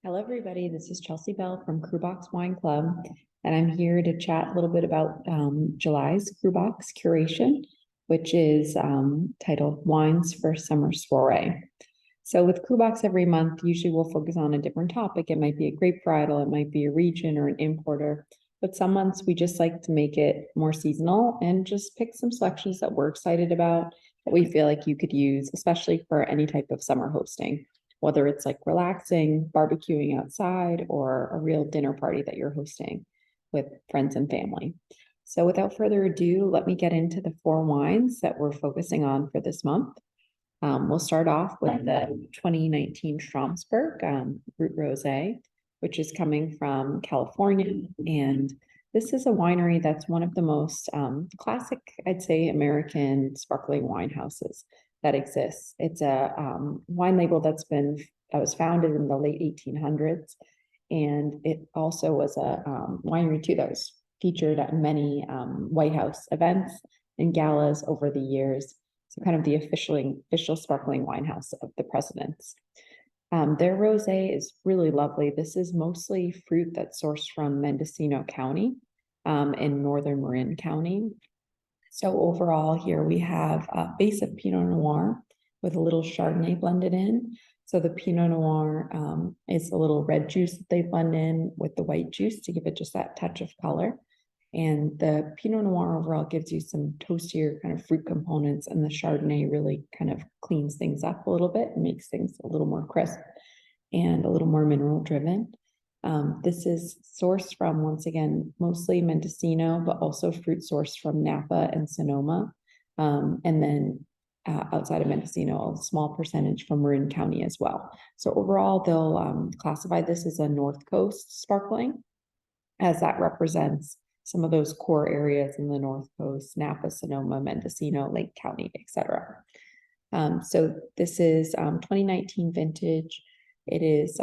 Hello, everybody. This is Chelsea Bell from Crubox Wine Club, and I'm here to chat a little bit about July's Crubox curation, which is titled Wines for Summer Soiree. So with Crubox every month, usually we'll focus on a different topic. It might be a grape varietal, it might be a region or an importer, but some months we just like to make it more seasonal and just pick some selections that we're excited about that we feel like you could use, especially for any type of summer hosting, whether it's like relaxing, barbecuing outside, or a real dinner party that you're hosting with friends and family. So without further ado, let me get into the 4 wines that we're focusing on for this month. We'll start off with the 2019 Stromsburg Root Rosé, which is coming from California. And this is a winery that's one of the most classic, I'd say, American sparkling wine houses that exists. It's a wine label that was founded in the late 1800s. And it also was a winery too that was featured at many White House events and galas over the years. So kind of the official sparkling wine house of the presidents. Their rosé is really lovely. This is mostly fruit that's sourced from Mendocino County in northern Marin County. So overall here we have a base of Pinot Noir with a little Chardonnay blended in. So the Pinot Noir is a little red juice that they blend in with the white juice to give it just that touch of color. And the Pinot Noir overall gives you some toastier kind of fruit components, and the Chardonnay really kind of cleans things up a little bit and makes things a little more crisp and a little more mineral driven. This is sourced from, once again, mostly Mendocino, but also fruit sourced from Napa and Sonoma. And then outside of Mendocino, a small percentage from Marin County as well. So overall, they'll classify this as a North Coast sparkling, as that represents some of those core areas in the North Coast: Napa, Sonoma, Mendocino, Lake County, etc. So this is 2019 vintage. It is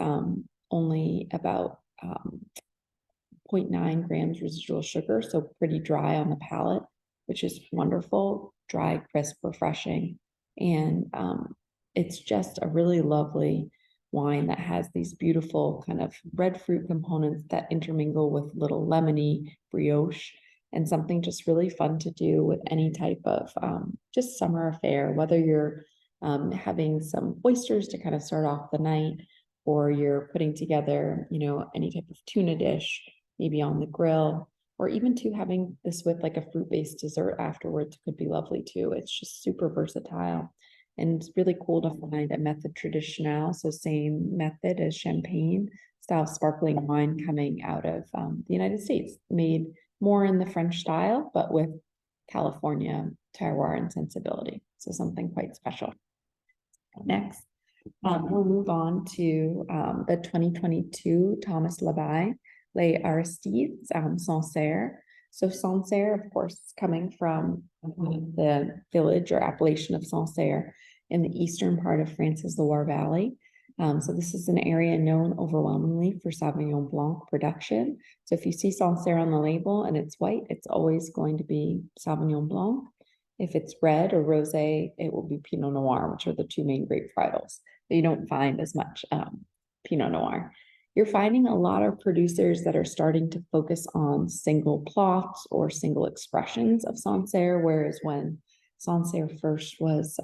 only about 0.9 grams residual sugar, so pretty dry on the palate, which is wonderful, dry, crisp, refreshing. And it's just a really lovely wine that has these beautiful kind of red fruit components that intermingle with little lemony brioche, and something just really fun to do with any type of just summer affair, whether you're having some oysters to kind of start off the night, or you're putting together, any type of tuna dish, maybe on the grill, or even to having this with like a fruit-based dessert afterwards could be lovely too. It's just super versatile. And it's really cool to find a method traditional, so same method as champagne style sparkling wine coming out of the United States, made more in the French style, but with California terroir and sensibility. So something quite special. Next, we'll move on to the 2022 Thomas Labai Les Aristides Sancerre. So Sancerre, of course, coming from the village or appellation of Sancerre in the eastern part of France's Loire Valley. So this is an area known overwhelmingly for Sauvignon Blanc production. So if you see Sancerre on the label and it's white, it's always going to be Sauvignon Blanc. If it's red or rosé, it will be Pinot Noir, which are the 2 main grape varietals that you don't find as much Pinot Noir. You're finding a lot of producers that are starting to focus on single plots or single expressions of Sancerre, whereas when Sancerre first was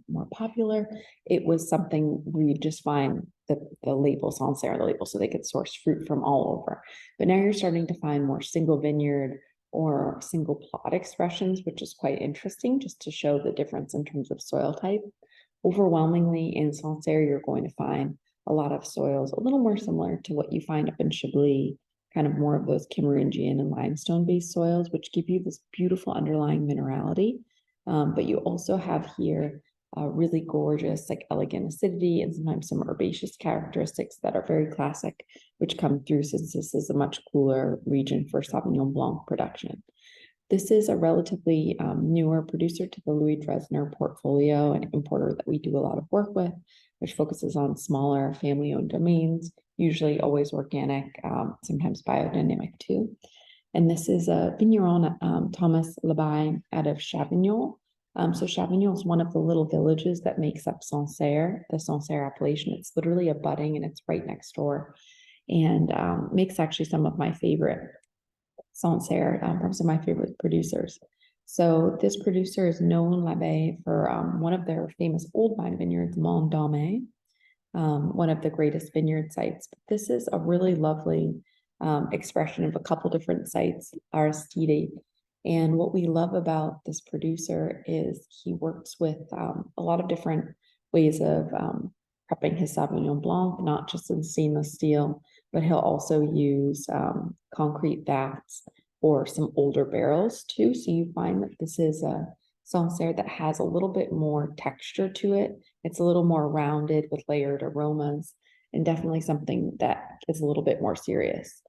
more popular, it was something where you just find the label Sancerre, the label, so they could source fruit from all over. But now you're starting to find more single vineyard or single plot expressions, which is quite interesting, just to show the difference in terms of soil type. Overwhelmingly in Sancerre, you're going to find a lot of soils a little more similar to what you find up in Chablis, kind of more of those Cameroonian and limestone-based soils, which give you this beautiful underlying minerality. But you also have here really gorgeous, like elegant acidity and sometimes some herbaceous characteristics that are very classic, which come through since this is a much cooler region for Sauvignon Blanc production. This is a relatively newer producer to the Louis Dresner portfolio, an importer that we do a lot of work with, which focuses on smaller family-owned domains, usually always organic, sometimes biodynamic too. And this is a vigneron, Thomas Labai, out of Chavignon, So Chavignon is one of the little villages that makes up Sancerre, the Sancerre appellation. It's literally a budding and it's right next door, and makes actually some of my favorite Sancerre, from some of my favorite producers. So this producer is known là-bas for one of their famous old vine vineyards, Mont Dame, one of the greatest vineyard sites. But this is a really lovely expression of a couple different sites, Aristide. And what we love about this producer is he works with a lot of different ways of prepping his Sauvignon Blanc, not just in stainless steel, but he'll also use concrete vats or some older barrels too. So you find that this is a Sancerre that has a little bit more texture to it. It's a little more rounded with layered aromas, and definitely something that is a little bit more serious.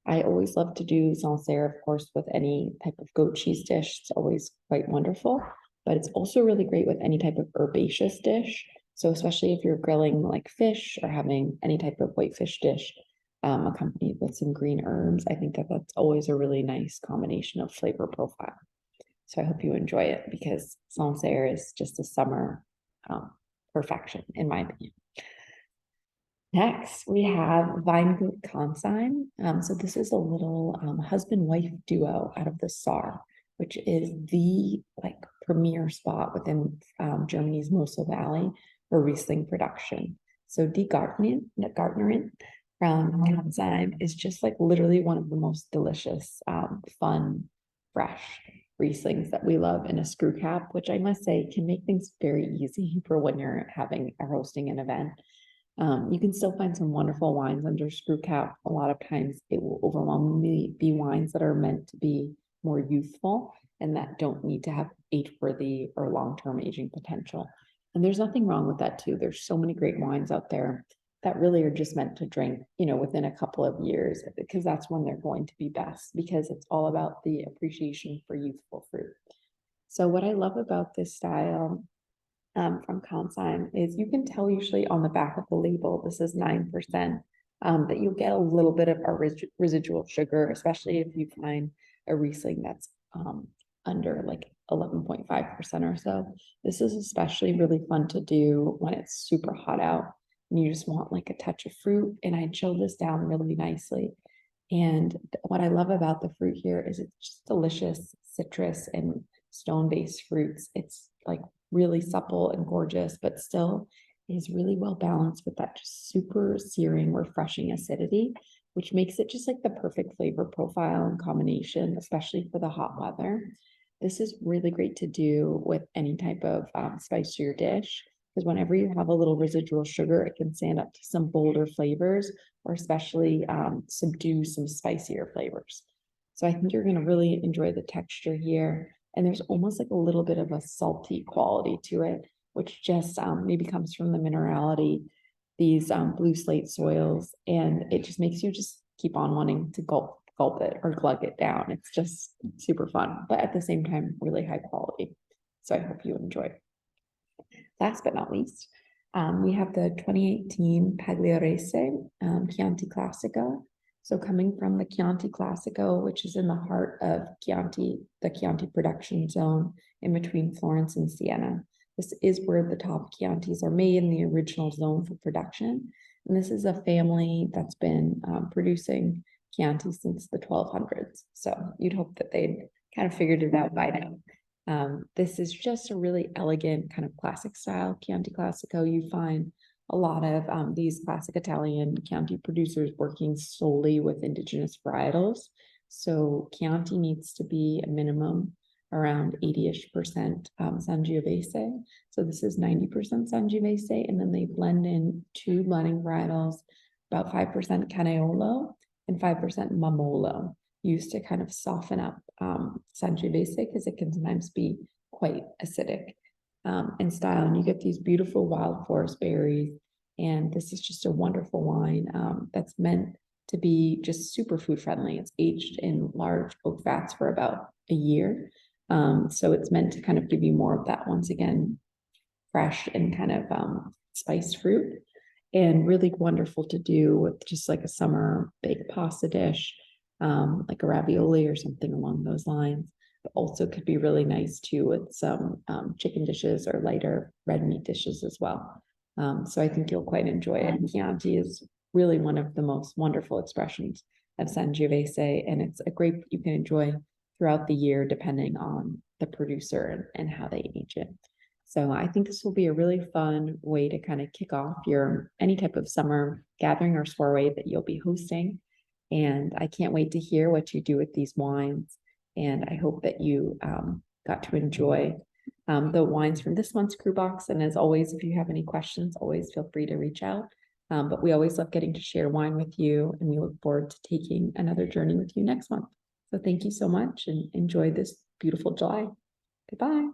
I always love to do Sancerre, of course, with any type of goat cheese dish. It's always quite wonderful, but it's also really great with any type of herbaceous dish. So especially if you're grilling like fish or having any type of white fish dish, accompanied with some green herbs, I think that that's always a really nice combination of flavor profile. So I hope you enjoy it, because Sancerre is just a summer perfection, in my opinion. Next, we have Weingut Consign. So this is a little husband-wife duo out of the Saar, which is the like premier spot within Germany's Mosel Valley for Riesling production. So Die Gärtnerin from Consign is just like literally one of the most delicious, fun, fresh Rieslings that we love in a screw cap, which I must say can make things very easy for when you're having or hosting an event. You can still find some wonderful wines under screw cap. A lot of times it will overwhelmingly be wines that are meant to be more youthful and that don't need to have age-worthy or long-term aging potential. And there's nothing wrong with that too. There's so many great wines out there that really are just meant to drink, within a couple of years, because that's when they're going to be best, because it's all about the appreciation for youthful fruit. So what I love about this style from Consign is you can tell usually on the back of the label, this is 9%, that you'll get a little bit of a residual sugar, especially if you find a Riesling that's under like 11.5% or so. This is especially really fun to do when it's super hot out and you just want like a touch of fruit. And I chill this down really nicely. And what I love about the fruit here is it's just delicious citrus and stone-based fruits. It's like really supple and gorgeous, but still is really well balanced with that just super searing, refreshing acidity, which makes it just like the perfect flavor profile and combination, especially for the hot weather. This is really great to do with any type of spicier dish, because whenever you have a little residual sugar, it can stand up to some bolder flavors, or especially subdue some spicier flavors. So I think you're going to really enjoy the texture here. And there's almost like a little bit of a salty quality to it, which just maybe comes from the minerality, these blue slate soils, and it just makes you just keep on wanting to gulp it or glug it down. It's just super fun, but at the same time, really high quality. So I hope you enjoy. Last but not least, we have the 2018 Pagliarese Chianti Classico. So coming from the Chianti Classico, which is in the heart of Chianti, the Chianti production zone in between Florence and Siena. This is where the top Chiantis are made in the original zone for production. And this is a family that's been producing Chianti since the 1200s. So you'd hope that they'd kind of figured it out by now. This is just a really elegant kind of classic style Chianti Classico. You find a lot of these classic Italian Chianti producers working solely with indigenous varietals. So Chianti needs to be a minimum around 80-ish% Sangiovese. So this is 90% Sangiovese, and then they blend in two blending varietals, about 5% Canaiolo and 5% Mamolo, used to kind of soften up Sangiovese, because it can sometimes be quite acidic in style. And you get these beautiful wild forest berries. And this is just a wonderful wine that's meant to be just super food friendly. It's aged in large oak vats for about a year. So it's meant to kind of give you more of that, once again, fresh and kind of spiced fruit, and really wonderful to do with just like a summer baked pasta dish, like a ravioli or something along those lines. also could be really nice too with some chicken dishes or lighter red meat dishes as well. So I think you'll quite enjoy it. Chianti is really one of the most wonderful expressions of Sangiovese, and it's a grape you can enjoy throughout the year depending on the producer and how they age it. So I think this will be a really fun way to kind of kick off your any type of summer gathering or soiree that you'll be hosting. And I can't wait to hear what you do with these wines. And I hope that you got to enjoy the wines from this month's Crubox. And as always, if you have any questions, always feel free to reach out. But we always love getting to share wine with you, and we look forward to taking another journey with you next month. So thank you so much and enjoy this beautiful July. Goodbye.